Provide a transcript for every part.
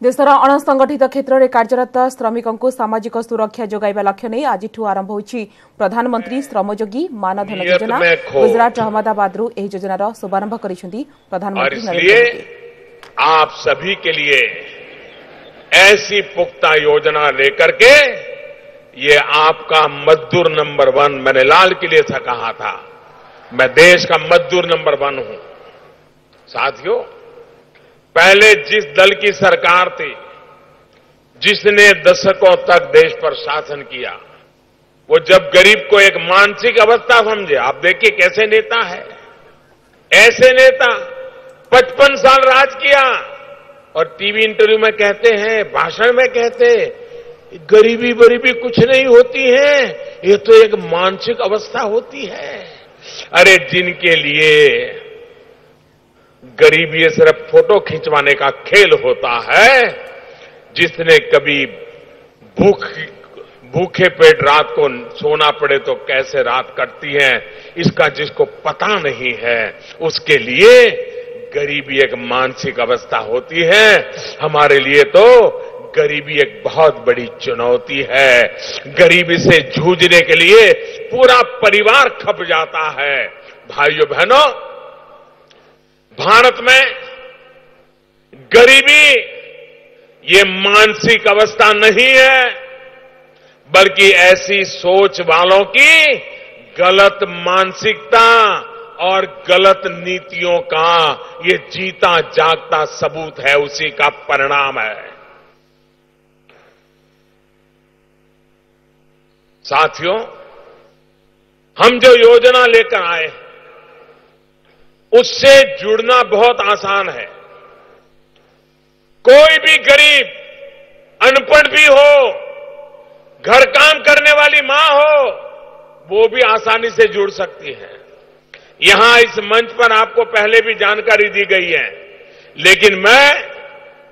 देशर अणसंगठित क्षेत्र में कार्यरत श्रमिकों सामाजिक सुरक्षा जोगाइबा लक्ष्य नहीं आज आरंभ होइछि प्रधानमंत्री श्रमयोगी मानधन योजना। गुजरात अहमदाबाद यह योजनार शुभारंभ करिसेंति प्रधानमंत्री नरेंद्र मोदी। आप सभी के लिए ऐसी पुख्ता योजना लेकर के ये आपका मजदूर नंबर 1, मैंने लाल किले से कहा था, मैं देश का मजदूर नंबर 1 हूं। साथियों, पहले जिस दल की सरकार थी जिसने दशकों तक देश पर शासन किया, वो जब गरीब को एक मानसिक अवस्था समझे, आप देखिए कैसे नेता है, ऐसे नेता 55 साल राज किया और टीवी इंटरव्यू में कहते हैं, भाषण में कहते हैं, गरीबी बरीबी कुछ नहीं होती है, ये तो एक मानसिक अवस्था होती है। अरे जिनके लिए गरीबी सिर्फ फोटो खिंचवाने का खेल होता है, जिसने कभी भूखे पेट रात को सोना पड़े तो कैसे रात कटती है, इसका जिसको पता नहीं है, उसके लिए गरीबी एक मानसिक अवस्था होती है। हमारे लिए तो गरीबी एक बहुत बड़ी चुनौती है। गरीबी से जूझने के लिए पूरा परिवार खप जाता है। भाइयों बहनों, भारत में गरीबी ये मानसिक अवस्था नहीं है, बल्कि ऐसी सोच वालों की गलत मानसिकता और गलत नीतियों का ये जीता जागता सबूत है, उसी का परिणाम है। साथियों, हम जो योजना लेकर आए उससे जुड़ना बहुत आसान है। कोई भी गरीब, अनपढ़ भी हो, घर काम करने वाली मां हो, वो भी आसानी से जुड़ सकती है। यहां इस मंच पर आपको पहले भी जानकारी दी गई है, लेकिन मैं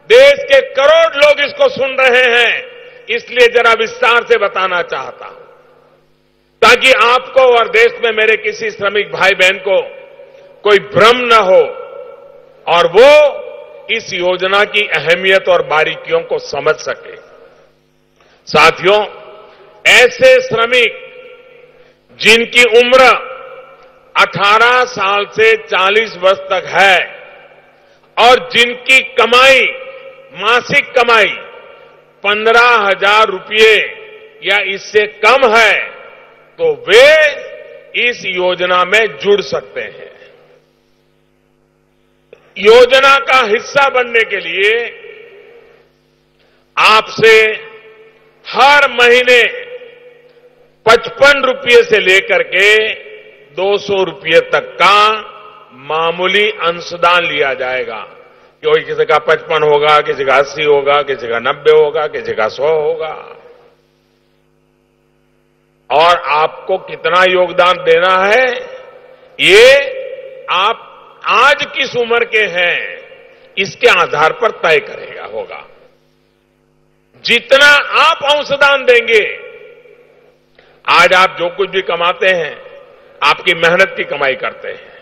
देश के करोड़ लोग इसको सुन रहे हैं, इसलिए जरा विस्तार से बताना चाहता हूं, ताकि आपको और देश में मेरे किसी श्रमिक भाई बहन को कोई भ्रम न हो और वो इस योजना की अहमियत और बारीकियों को समझ सके। साथियों, ऐसे श्रमिक जिनकी उम्र 18 साल से 40 वर्ष तक है और जिनकी कमाई, मासिक कमाई 15,000 रुपये या इससे कम है, तो वे इस योजना में जुड़ सकते हैं। योजना का हिस्सा बनने के लिए आपसे हर महीने 55 रुपये से लेकर के 200 रुपये तक का मामूली अंशदान लिया जाएगा। कोई किसी का 55 होगा, किसी का 80 होगा, किसी का 90 होगा, किसी का 100 होगा। और आपको कितना योगदान देना है, ये आप आज किस उम्र के हैं इसके आधार पर तय करेगा होगा। जितना आप अंशदान देंगे, आज आप जो कुछ भी कमाते हैं आपकी मेहनत की कमाई करते हैं,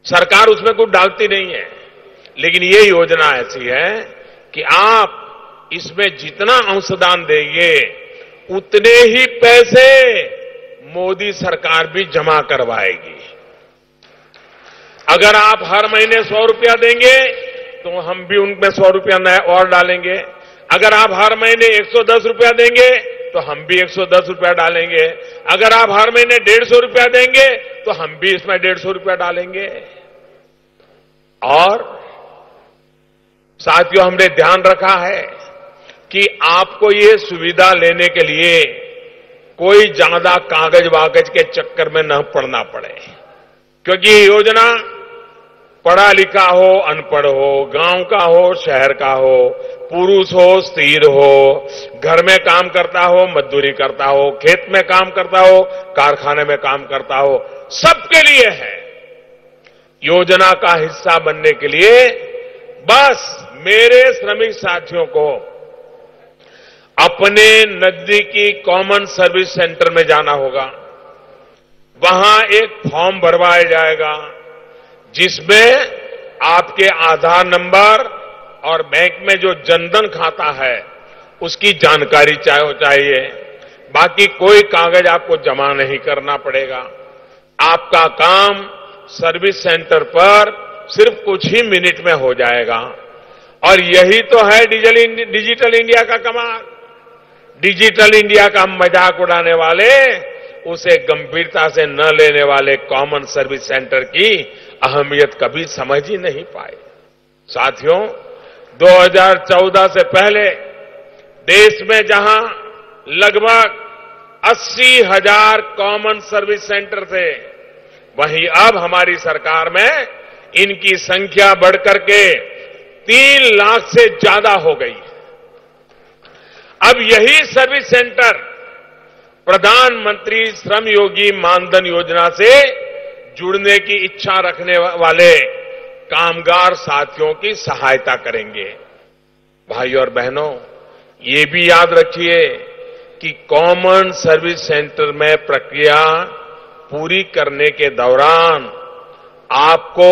सरकार उसमें कुछ डालती नहीं है, लेकिन ये योजना ऐसी है कि आप इसमें जितना अंशदान देंगे उतने ही पैसे मोदी सरकार भी जमा करवाएगी। अगर आप हर महीने 100 रुपया देंगे तो हम भी उनमें 100 रुपया नया और डालेंगे। अगर आप हर महीने 110 रुपया देंगे तो हम भी 110 रुपया डालेंगे। अगर आप हर महीने 150 रुपया देंगे तो हम भी इसमें 150 रुपया डालेंगे। और साथियों, हमने ध्यान रखा है कि आपको ये सुविधा लेने के लिए कोई ज्यादा कागज वागज के चक्कर में न पड़ना पड़े, क्योंकि ये योजना पढ़ा लिखा हो, अनपढ़ हो, गांव का हो, शहर का हो, पुरुष हो, स्त्री हो, घर में काम करता हो, मजदूरी करता हो, खेत में काम करता हो, कारखाने में काम करता हो, सबके लिए है। योजना का हिस्सा बनने के लिए बस मेरे श्रमिक साथियों को अपने नजदीकी कॉमन सर्विस सेंटर में जाना होगा। वहां एक फॉर्म भरवाया जाएगा जिसमें आपके आधार नंबर, और बैंक में जो जनधन खाता है उसकी जानकारी चाहिए। बाकी कोई कागज आपको जमा नहीं करना पड़ेगा। आपका काम सर्विस सेंटर पर सिर्फ कुछ ही मिनट में हो जाएगा। और यही तो है डिजिटल इंडिया का कमाल। डिजिटल इंडिया का मजाक उड़ाने वाले उसे गंभीरता से न लेने वाले कॉमन सर्विस सेंटर की अहमियत कभी समझ ही नहीं पाए। साथियों, 2014 से पहले देश में जहां लगभग 80,000 कॉमन सर्विस सेंटर थे, वहीं अब हमारी सरकार में इनकी संख्या बढ़कर के 3 लाख से ज्यादा हो गई है। अब यही सर्विस सेंटर प्रधानमंत्री श्रम योगी मानधन योजना से जुड़ने की इच्छा रखने वाले कामगार साथियों की सहायता करेंगे। भाई और बहनों, ये भी याद रखिए कि कॉमन सर्विस सेंटर में प्रक्रिया पूरी करने के दौरान आपको